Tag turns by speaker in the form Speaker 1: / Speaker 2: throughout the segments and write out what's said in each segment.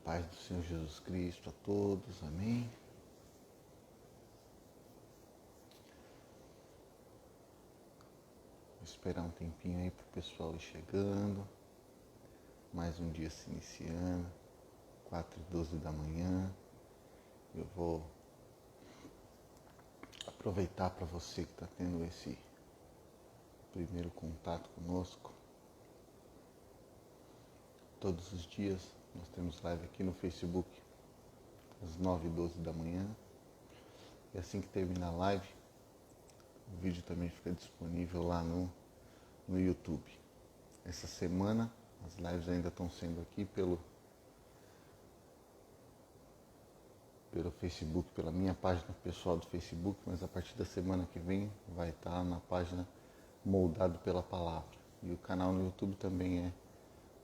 Speaker 1: Paz do Senhor Jesus Cristo a todos, amém? Vou esperar um tempinho aí para o pessoal ir chegando, mais um dia se iniciando, 4h12 da manhã. Eu vou aproveitar para você que está tendo esse primeiro contato conosco. Todos os dias nós temos live aqui no Facebook, às 9h12 da manhã. E assim que terminar a live, o vídeo também fica disponível lá no YouTube. Essa semana as lives ainda estão sendo aqui pelo Facebook, pela minha página pessoal do Facebook, mas a partir da semana que vem vai estar na página Moldado pela Palavra. E o canal no YouTube também é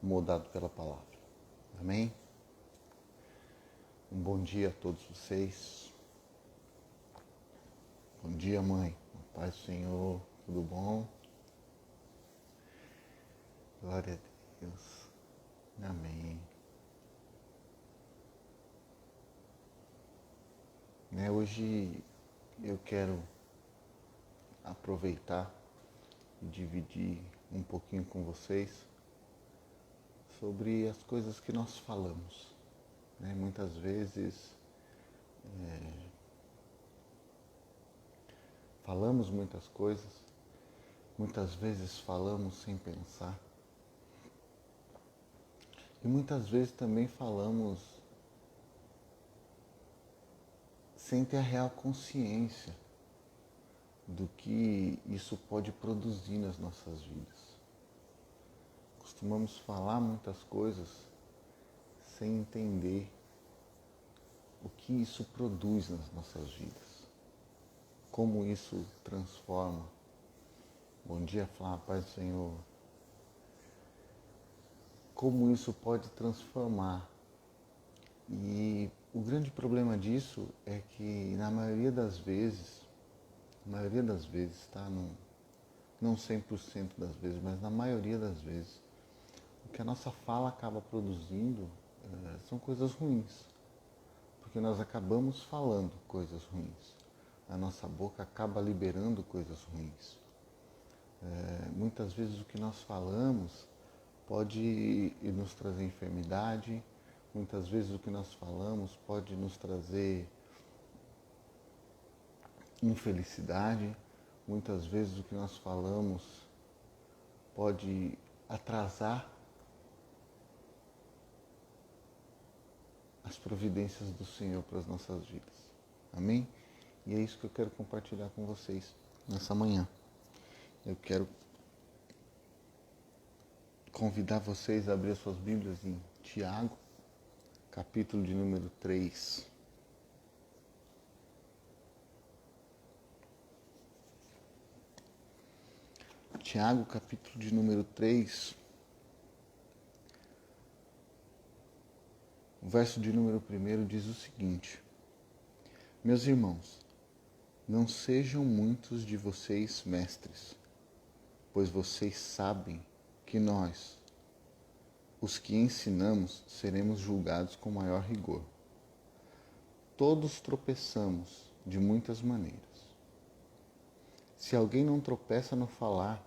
Speaker 1: Moldado pela Palavra. Amém? Um bom dia a todos vocês. Bom dia, mãe. Paz do Senhor. Tudo bom? Glória a Deus. Amém. Hoje eu quero aproveitar e dividir um pouquinho com vocês sobre as coisas que nós falamos. Muitas vezes falamos muitas coisas, muitas vezes falamos sem pensar e muitas vezes também falamos sem ter a real consciência do que isso pode produzir nas nossas vidas. Costumamos falar muitas coisas sem entender o que isso produz nas nossas vidas, como isso transforma. Bom dia, Flávia, paz do Senhor. Como isso pode transformar. E o grande problema disso é que na maioria das vezes, tá? Não 100% das vezes, mas na maioria das vezes, o que a nossa fala acaba produzindo são coisas ruins. Porque nós acabamos falando coisas ruins. A nossa boca acaba liberando coisas ruins. Muitas vezes o que nós falamos pode nos trazer enfermidade, muitas vezes o que nós falamos pode nos trazer infelicidade, muitas vezes o que nós falamos pode atrasar as providências do Senhor para as nossas vidas. Amém? E é isso que eu quero compartilhar com vocês nessa manhã. Eu quero convidar vocês a abrir as suas Bíblias em Tiago, capítulo de número 3. Tiago, capítulo de número 3, o verso de número 1 diz o seguinte: Meus irmãos, não sejam muitos de vocês mestres, pois vocês sabem que nós, os que ensinamos, seremos julgados com maior rigor. Todos tropeçamos de muitas maneiras. Se alguém não tropeça no falar,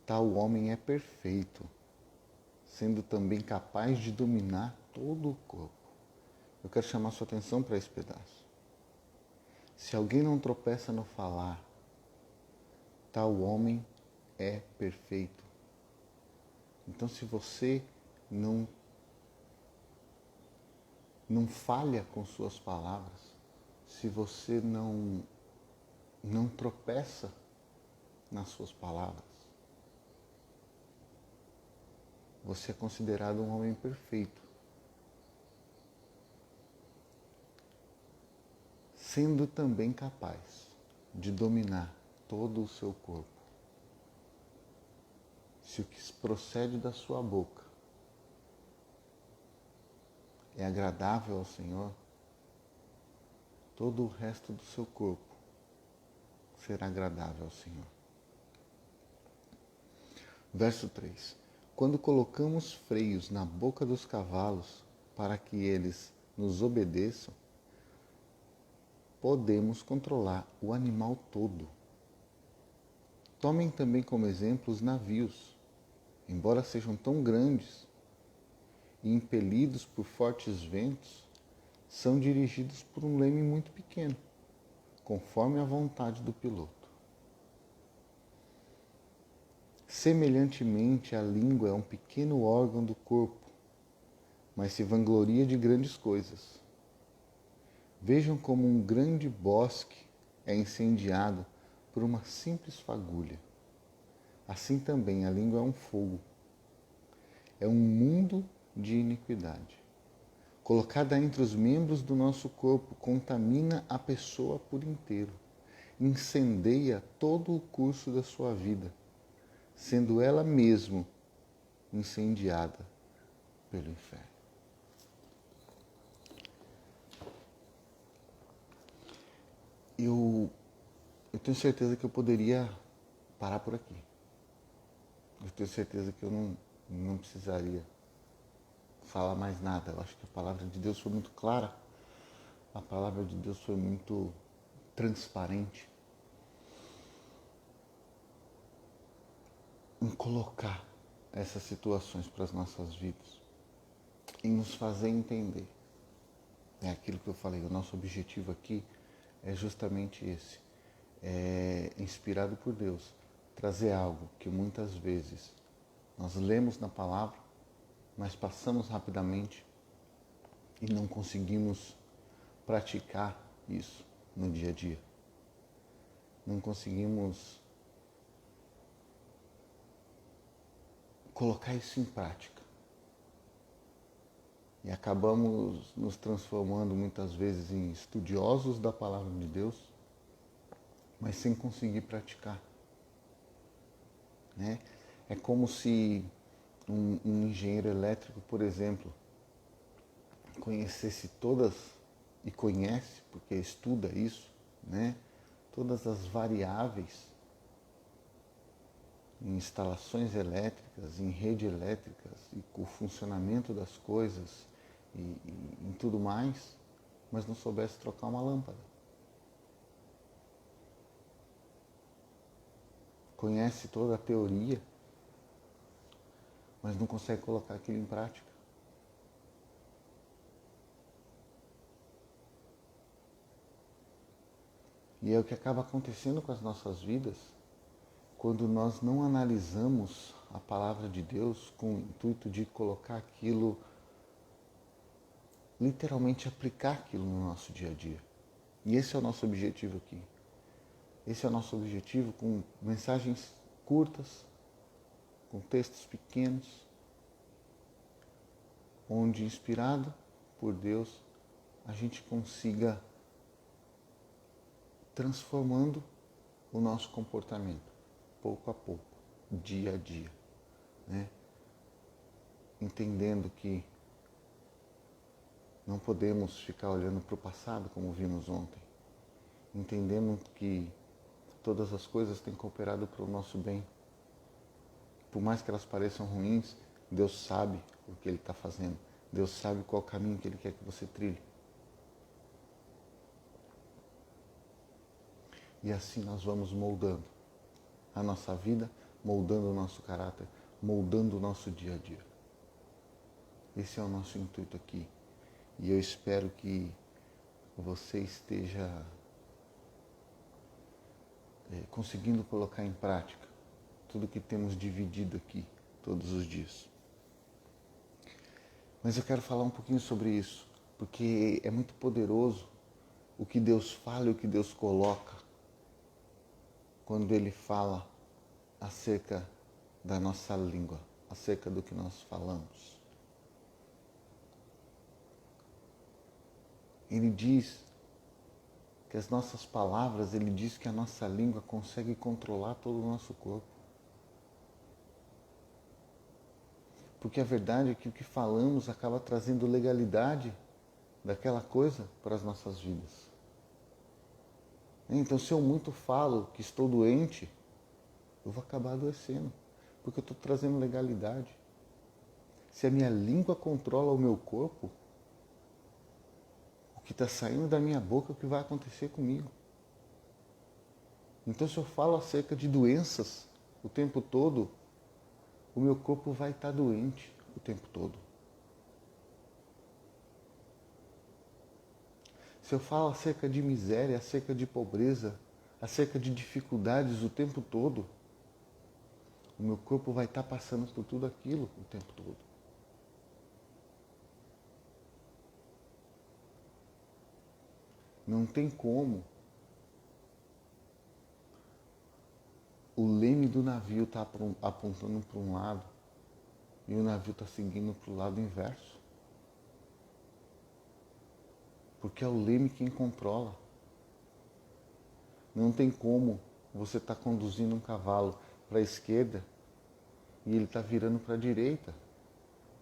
Speaker 1: tal homem é perfeito, sendo também capaz de dominar todo o corpo. Eu quero chamar sua atenção para esse pedaço. Se alguém não tropeça no falar, tal homem é perfeito. Então, se você não falha com suas palavras, se você não tropeça nas suas palavras, você é considerado um homem perfeito, sendo também capaz de dominar todo o seu corpo. Se o que procede da sua boca é agradável ao Senhor, todo o resto do seu corpo será agradável ao Senhor. Verso 3. Quando colocamos freios na boca dos cavalos para que eles nos obedeçam, podemos controlar o animal todo. Tomem também como exemplo os navios. Embora sejam tão grandes e impelidos por fortes ventos, são dirigidos por um leme muito pequeno, conforme a vontade do piloto. Semelhantemente, a língua é um pequeno órgão do corpo, mas se vangloria de grandes coisas. Vejam como um grande bosque é incendiado por uma simples fagulha. Assim também a língua é um fogo. É um mundo de iniquidade. Colocada entre os membros do nosso corpo, contamina a pessoa por inteiro. Incendeia todo o curso da sua vida, sendo ela mesma incendiada pelo inferno. Eu tenho certeza que eu poderia parar por aqui. Eu tenho certeza que eu não precisaria falar mais nada. Eu acho que a palavra de Deus foi muito clara. A palavra de Deus foi muito transparente em colocar essas situações para as nossas vidas, em nos fazer entender. É aquilo que eu falei, o nosso objetivo aqui é justamente esse. É, inspirado por Deus, trazer algo que muitas vezes nós lemos na palavra, mas passamos rapidamente e não conseguimos praticar isso no dia a dia. Não conseguimos colocar isso em prática. E acabamos nos transformando muitas vezes em estudiosos da palavra de Deus, mas sem conseguir praticar. Né? É como se um engenheiro elétrico, por exemplo, conhecesse todas, e conhece, porque estuda isso, né? Todas as variáveis em instalações elétricas, em redes elétricas, e com o funcionamento das coisas e em tudo mais, mas não soubesse trocar uma lâmpada. Conhece toda a teoria, mas não consegue colocar aquilo em prática. E é o que acaba acontecendo com as nossas vidas quando nós não analisamos a palavra de Deus com o intuito de colocar aquilo, literalmente aplicar aquilo no nosso dia a dia. E esse é o nosso objetivo aqui. Esse é o nosso objetivo com mensagens curtas, com textos pequenos, onde, inspirado por Deus, a gente consiga transformando o nosso comportamento, pouco a pouco, dia a dia, né? Entendendo que não podemos ficar olhando para o passado como vimos ontem, entendendo que todas as coisas têm cooperado para o nosso bem. Por mais que elas pareçam ruins, Deus sabe o que Ele está fazendo. Deus sabe qual caminho que Ele quer que você trilhe. E assim nós vamos moldando a nossa vida, moldando o nosso caráter, moldando o nosso dia a dia. Esse é o nosso intuito aqui. E eu espero que você esteja conseguindo colocar em prática tudo que temos dividido aqui todos os dias. Mas eu quero falar um pouquinho sobre isso, porque é muito poderoso o que Deus fala e o que Deus coloca quando Ele fala acerca da nossa língua, acerca do que nós falamos. Ele diz que as nossas palavras, Ele diz que a nossa língua consegue controlar todo o nosso corpo. Porque a verdade é que o que falamos acaba trazendo legalidade daquela coisa para as nossas vidas. Então, se eu muito falo que estou doente, eu vou acabar adoecendo, porque eu estou trazendo legalidade. Se a minha língua controla o meu corpo, está saindo da minha boca é o que vai acontecer comigo. Então, se eu falo acerca de doenças o tempo todo, o meu corpo vai estar doente o tempo todo. Se eu falo acerca de miséria, acerca de pobreza, acerca de dificuldades o tempo todo, o meu corpo vai estar passando por tudo aquilo o tempo todo. Não tem como o leme do navio está apontando para um lado e o navio está seguindo para o lado inverso. Porque é o leme quem controla. Não tem como você estar conduzindo um cavalo para a esquerda e ele está virando para a direita.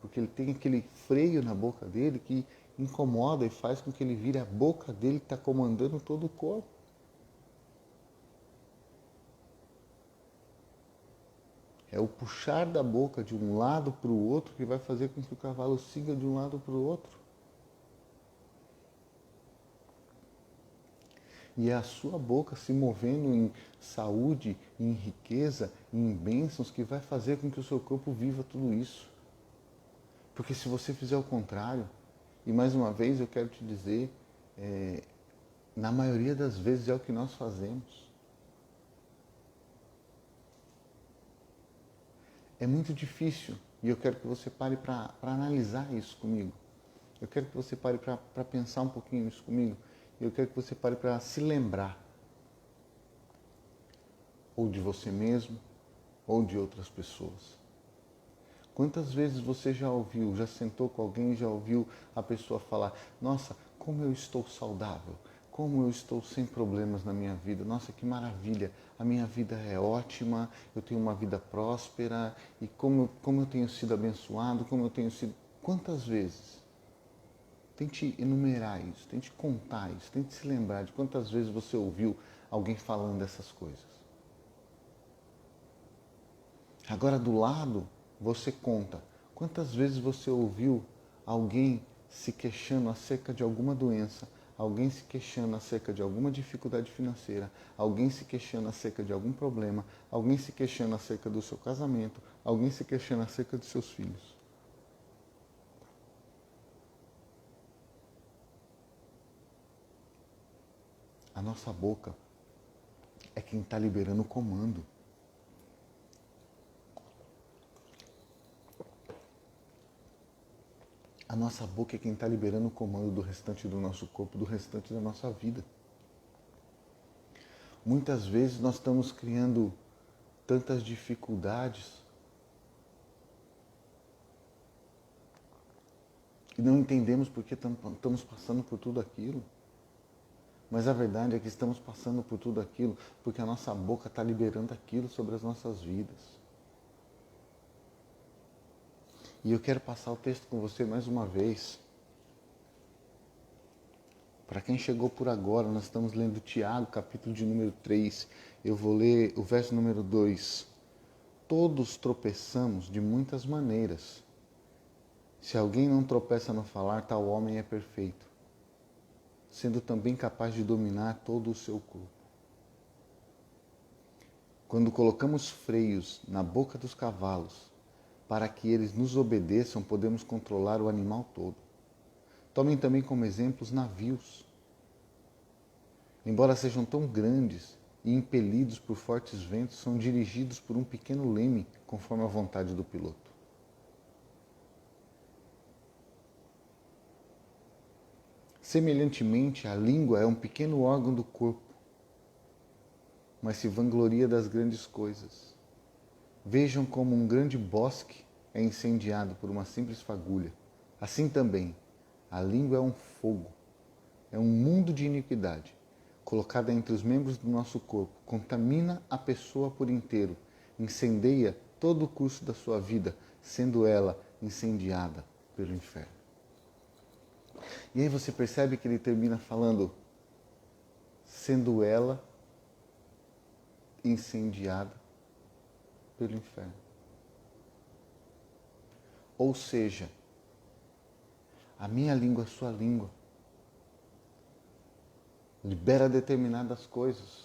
Speaker 1: Porque ele tem aquele freio na boca dele que incomoda e faz com que ele vire a boca dele que está comandando todo o corpo. É o puxar da boca de um lado para o outro que vai fazer com que o cavalo siga de um lado para o outro. E é a sua boca se movendo em saúde, em riqueza, em bênçãos que vai fazer com que o seu corpo viva tudo isso. Porque se você fizer o contrário, e mais uma vez eu quero te dizer, na maioria das vezes é o que nós fazemos. É muito difícil e eu quero que você pare para analisar isso comigo. Eu quero que você pare para pensar um pouquinho isso comigo. Eu quero que você pare para se lembrar ou de você mesmo ou de outras pessoas. Quantas vezes você já ouviu, já sentou com alguém e já ouviu a pessoa falar: nossa, como eu estou saudável, como eu estou sem problemas na minha vida, nossa, que maravilha, a minha vida é ótima, eu tenho uma vida próspera e como eu tenho sido abençoado, como eu tenho sido... Quantas vezes? Tente enumerar isso, tente contar isso, tente se lembrar de quantas vezes você ouviu alguém falando dessas coisas. Agora do lado, você conta quantas vezes você ouviu alguém se queixando acerca de alguma doença, alguém se queixando acerca de alguma dificuldade financeira, alguém se queixando acerca de algum problema, alguém se queixando acerca do seu casamento, alguém se queixando acerca dos seus filhos. A nossa boca é quem está liberando o comando. A nossa boca é quem está liberando o comando do restante do nosso corpo, do restante da nossa vida. Muitas vezes nós estamos criando tantas dificuldades e não entendemos por que estamos passando por tudo aquilo. Mas a verdade é que estamos passando por tudo aquilo porque a nossa boca está liberando aquilo sobre as nossas vidas. E eu quero passar o texto com você mais uma vez. Para quem chegou por agora, nós estamos lendo Tiago, capítulo de número 3. Eu vou ler o verso número 2. Todos tropeçamos de muitas maneiras. Se alguém não tropeça no falar, tal homem é perfeito, sendo também capaz de dominar todo o seu corpo. Quando colocamos freios na boca dos cavalos, para que eles nos obedeçam, podemos controlar o animal todo. Tomem também como exemplo os navios. Embora sejam tão grandes e impelidos por fortes ventos, são dirigidos por um pequeno leme, conforme a vontade do piloto. Semelhantemente, a língua é um pequeno órgão do corpo, mas se vangloria das grandes coisas. Vejam como um grande bosque é incendiado por uma simples fagulha. Assim também, a língua é um fogo, é um mundo de iniquidade, colocada entre os membros do nosso corpo, contamina a pessoa por inteiro, incendeia todo o curso da sua vida, sendo ela incendiada pelo inferno. E aí você percebe que ele termina falando, sendo ela incendiada pelo inferno. Ou seja, a minha língua, a sua língua, libera determinadas coisas.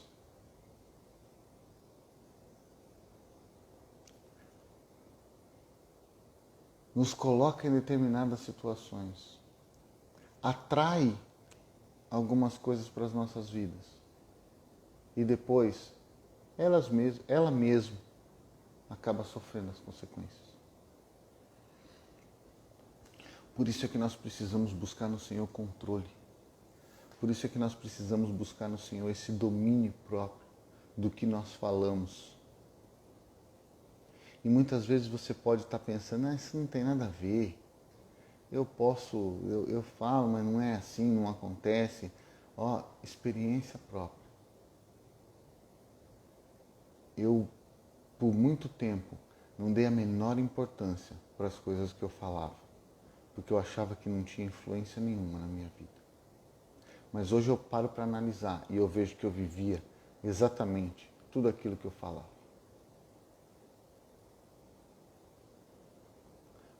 Speaker 1: Nos coloca em determinadas situações. Atrai algumas coisas para as nossas vidas. E depois, ela mesma acaba sofrendo as consequências. Por isso é que nós precisamos buscar no Senhor controle. Por isso é que nós precisamos buscar no Senhor esse domínio próprio do que nós falamos. E muitas vezes você pode estar pensando, isso não tem nada a ver. Eu falo, mas não é assim, não acontece. Experiência própria. Eu, por muito tempo, não dei a menor importância para as coisas que eu falava, porque eu achava que não tinha influência nenhuma na minha vida. Mas hoje eu paro para analisar e eu vejo que eu vivia exatamente tudo aquilo que eu falava.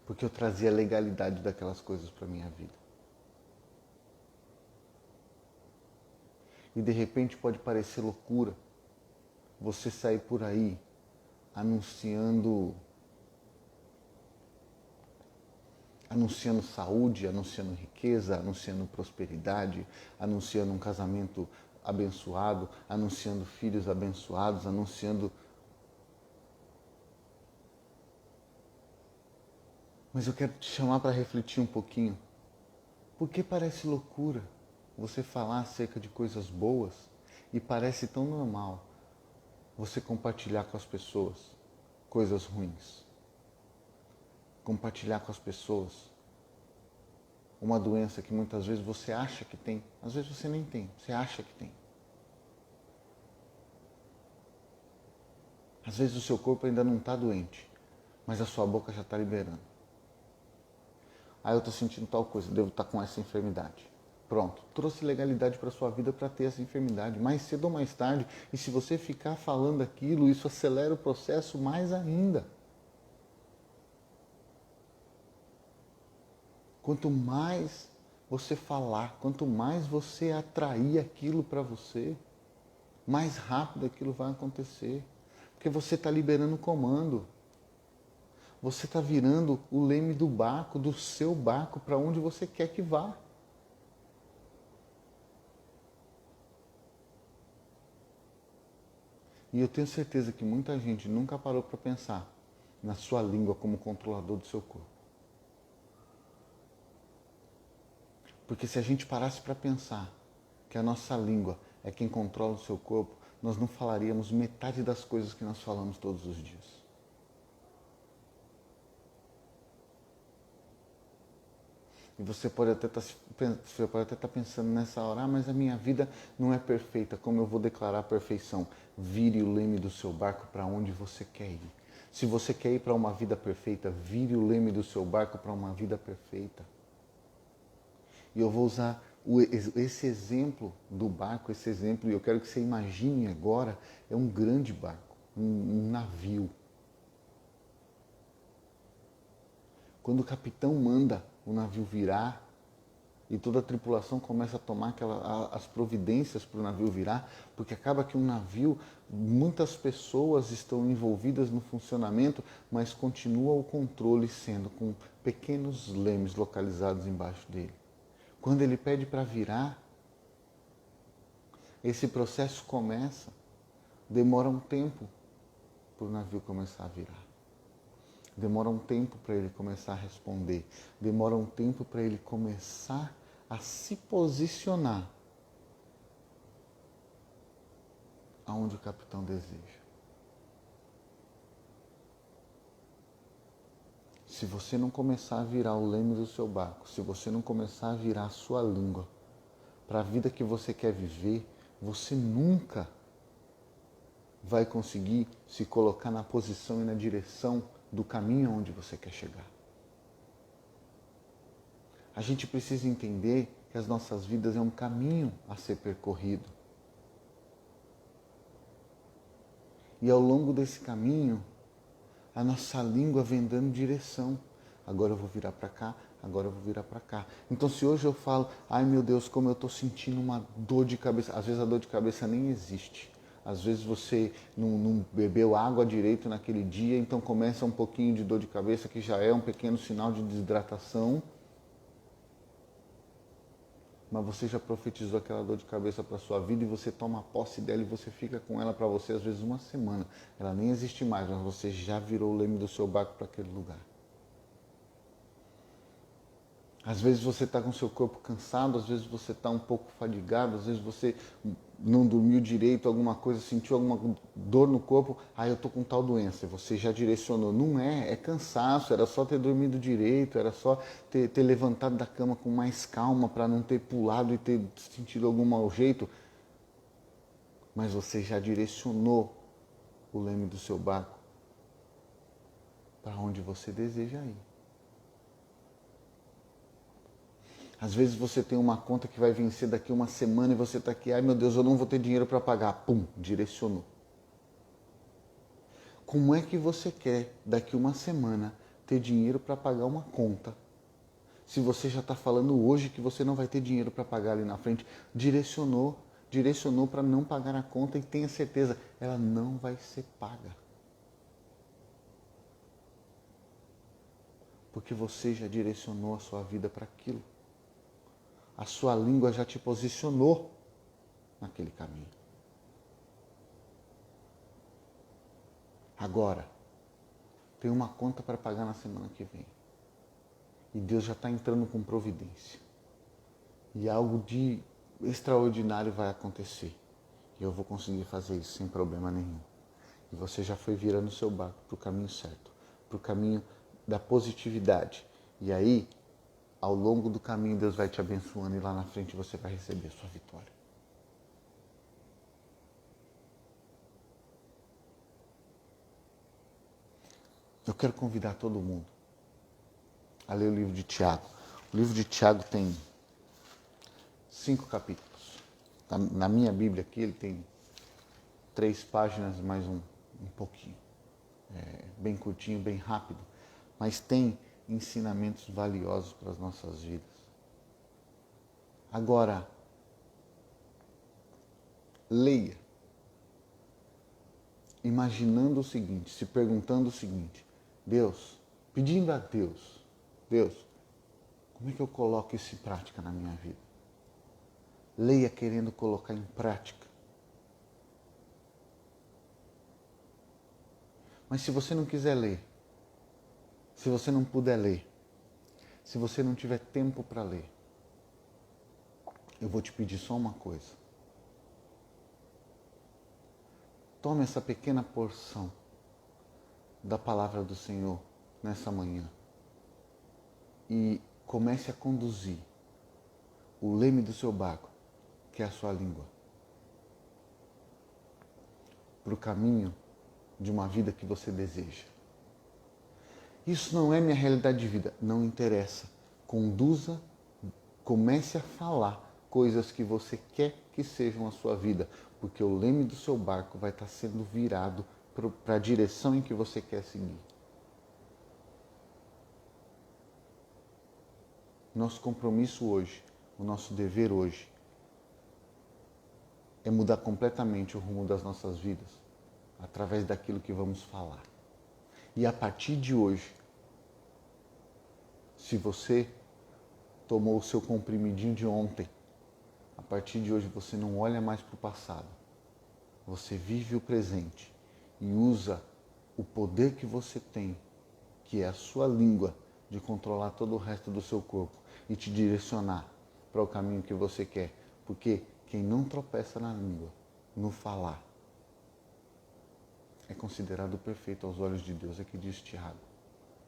Speaker 1: Porque eu trazia a legalidade daquelas coisas para a minha vida. E de repente pode parecer loucura você sair por aí anunciando saúde, anunciando riqueza, anunciando prosperidade, anunciando um casamento abençoado, anunciando filhos abençoados, anunciando... Mas eu quero te chamar para refletir um pouquinho. Por que parece loucura você falar acerca de coisas boas e parece tão normal você compartilhar com as pessoas coisas ruins? Compartilhar com as pessoas uma doença que muitas vezes você acha que tem, às vezes você nem tem, você acha que tem. Às vezes o seu corpo ainda não está doente, mas a sua boca já está liberando. Eu estou sentindo tal coisa, devo estar com essa enfermidade. Pronto, trouxe legalidade para a sua vida para ter essa enfermidade, mais cedo ou mais tarde. E se você ficar falando aquilo, isso acelera o processo mais ainda. Quanto mais você falar, quanto mais você atrair aquilo para você, mais rápido aquilo vai acontecer. Porque você está liberando o comando. Você está virando o leme do barco, do seu barco, para onde você quer que vá. E eu tenho certeza que muita gente nunca parou para pensar na sua língua como controlador do seu corpo. Porque se a gente parasse para pensar que a nossa língua é quem controla o seu corpo, nós não falaríamos metade das coisas que nós falamos todos os dias. E você pode até estar pensando nessa hora, mas a minha vida não é perfeita, como eu vou declarar a perfeição? Vire o leme do seu barco para onde você quer ir. Se você quer ir para uma vida perfeita, vire o leme do seu barco para uma vida perfeita. E eu vou usar esse exemplo do barco, esse exemplo, e eu quero que você imagine agora, é um grande barco, um navio. Quando o capitão manda o navio virar e toda a tripulação começa a tomar as providências para o navio virar, porque acaba que um navio, muitas pessoas estão envolvidas no funcionamento, mas continua o controle sendo com pequenos lemes localizados embaixo dele. Quando ele pede para virar, esse processo começa, demora um tempo para o navio começar a virar. Demora um tempo para ele começar a responder. Demora um tempo para ele começar a se posicionar aonde o capitão deseja. Se você não começar a virar o leme do seu barco, se você não começar a virar a sua língua para a vida que você quer viver, você nunca vai conseguir se colocar na posição e na direção do caminho onde você quer chegar. A gente precisa entender que as nossas vidas é um caminho a ser percorrido. E ao longo desse caminho, a nossa língua vem dando direção. Agora eu vou virar para cá, agora eu vou virar para cá. Então se hoje eu falo, ai meu Deus, como eu estou sentindo uma dor de cabeça, às vezes a dor de cabeça nem existe. Às vezes você não bebeu água direito naquele dia, então começa um pouquinho de dor de cabeça, que já é um pequeno sinal de desidratação. Mas você já profetizou aquela dor de cabeça para a sua vida e você toma posse dela e você fica com ela para você às vezes uma semana. Ela nem existe mais, mas você já virou o leme do seu barco para aquele lugar. Às vezes você está com seu corpo cansado, às vezes você está um pouco fadigado, às vezes você não dormiu direito, alguma coisa, sentiu alguma dor no corpo, eu estou com tal doença, você já direcionou. Não é cansaço, era só ter dormido direito, era só ter levantado da cama com mais calma para não ter pulado e ter sentido algum mau jeito. Mas você já direcionou o leme do seu barco para onde você deseja ir. Às vezes você tem uma conta que vai vencer daqui uma semana e você está aqui, ai meu Deus, eu não vou ter dinheiro para pagar. Pum, direcionou. Como é que você quer daqui uma semana ter dinheiro para pagar uma conta? Se você já está falando hoje que você não vai ter dinheiro para pagar ali na frente, direcionou para não pagar a conta e tenha certeza, ela não vai ser paga. Porque você já direcionou a sua vida para aquilo. A sua língua já te posicionou naquele caminho. Agora, tem uma conta para pagar na semana que vem. E Deus já está entrando com providência. E algo de extraordinário vai acontecer. E eu vou conseguir fazer isso sem problema nenhum. E você já foi virando o seu barco para o caminho certo, para o caminho da positividade. E aí, ao longo do caminho, Deus vai te abençoando e lá na frente você vai receber a sua vitória. Eu quero convidar todo mundo a ler o livro de Tiago. O livro de Tiago tem 5 capítulos. Na minha Bíblia aqui ele tem 3 páginas mais um pouquinho. Bem curtinho, bem rápido. Mas tem ensinamentos valiosos para as nossas vidas. Agora, leia, imaginando o seguinte, se perguntando o seguinte, Deus, pedindo a Deus, como é que eu coloco isso em prática na minha vida? Leia querendo colocar em prática. Mas se você não quiser ler, se você não puder ler, se você não tiver tempo para ler, eu vou te pedir só uma coisa. Tome essa pequena porção da palavra do Senhor nessa manhã e comece a conduzir o leme do seu barco, que é a sua língua, para o caminho de uma vida que você deseja. Isso não é minha realidade de vida, não interessa. Conduza, comece a falar coisas que você quer que sejam a sua vida, porque o leme do seu barco vai estar sendo virado para a direção em que você quer seguir. Nosso compromisso hoje, o nosso dever hoje, é mudar completamente o rumo das nossas vidas, através daquilo que vamos falar. E a partir de hoje, se você tomou o seu comprimidinho de ontem, a partir de hoje você não olha mais para o passado. Você vive o presente e usa o poder que você tem, que é a sua língua, de controlar todo o resto do seu corpo e te direcionar para o caminho que você quer. Porque quem não tropeça na língua, no falar, é considerado perfeito aos olhos de Deus. É que diz Tiago,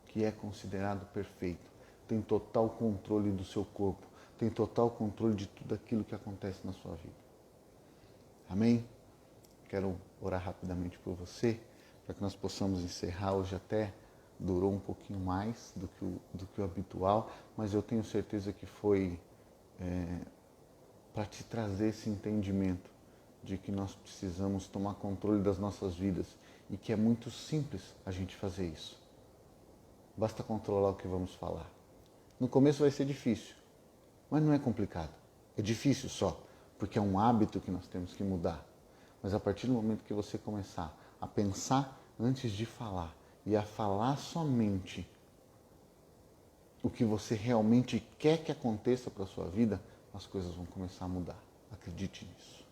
Speaker 1: que é considerado perfeito. Tem total controle do seu corpo, tem total controle de tudo aquilo que acontece na sua vida. Amém? Quero orar rapidamente por você, para que nós possamos encerrar. Hoje até durou um pouquinho mais do que o habitual, mas eu tenho certeza que foi para te trazer esse entendimento de que nós precisamos tomar controle das nossas vidas e que é muito simples a gente fazer isso. Basta controlar o que vamos falar. No começo vai ser difícil, mas não é complicado. É difícil só, porque é um hábito que nós temos que mudar. Mas a partir do momento que você começar a pensar antes de falar e a falar somente o que você realmente quer que aconteça para a sua vida, as coisas vão começar a mudar. Acredite nisso.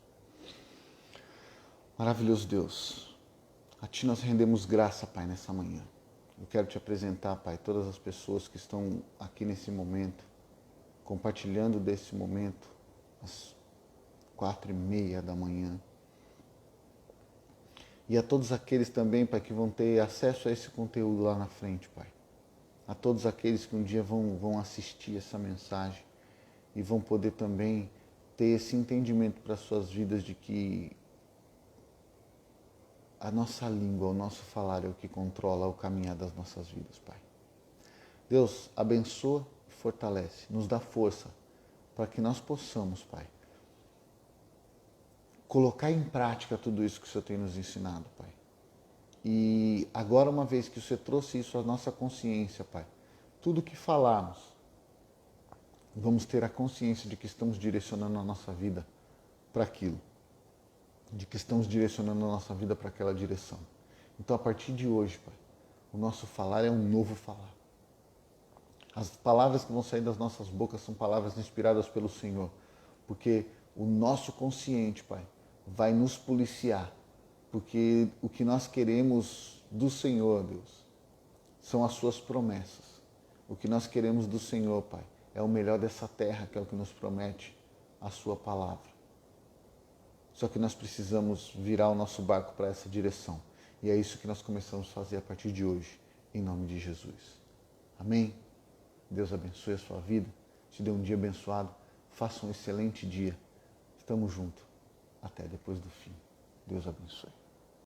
Speaker 1: Maravilhoso Deus, a Ti nós rendemos graça, Pai, nessa manhã. Eu quero Te apresentar, Pai, todas as pessoas que estão aqui nesse momento, compartilhando desse momento, às 4:30 da manhã. E a todos aqueles também, Pai, que vão ter acesso a esse conteúdo lá na frente, Pai. A todos aqueles que um dia vão assistir essa mensagem e vão poder também ter esse entendimento para as suas vidas de que a nossa língua, o nosso falar é o que controla o caminhar das nossas vidas, Pai. Deus, abençoa e fortalece, nos dá força para que nós possamos, Pai, colocar em prática tudo isso que o Senhor tem nos ensinado, Pai. E agora, uma vez que o Senhor trouxe isso à nossa consciência, Pai, tudo que falarmos, vamos ter a consciência de que estamos direcionando a nossa vida para aquilo, de que estamos direcionando a nossa vida para aquela direção. Então, a partir de hoje, Pai, o nosso falar é um novo falar. As palavras que vão sair das nossas bocas são palavras inspiradas pelo Senhor, porque o nosso consciente, Pai, vai nos policiar, porque o que nós queremos do Senhor, Deus, são as suas promessas. O que nós queremos do Senhor, Pai, é o melhor dessa terra, que é o que nos promete a sua palavra. Só que nós precisamos virar o nosso barco para essa direção. E é isso que nós começamos a fazer a partir de hoje, em nome de Jesus. Amém? Deus abençoe a sua vida, te dê um dia abençoado, faça um excelente dia. Estamos juntos. Até depois do fim. Deus abençoe.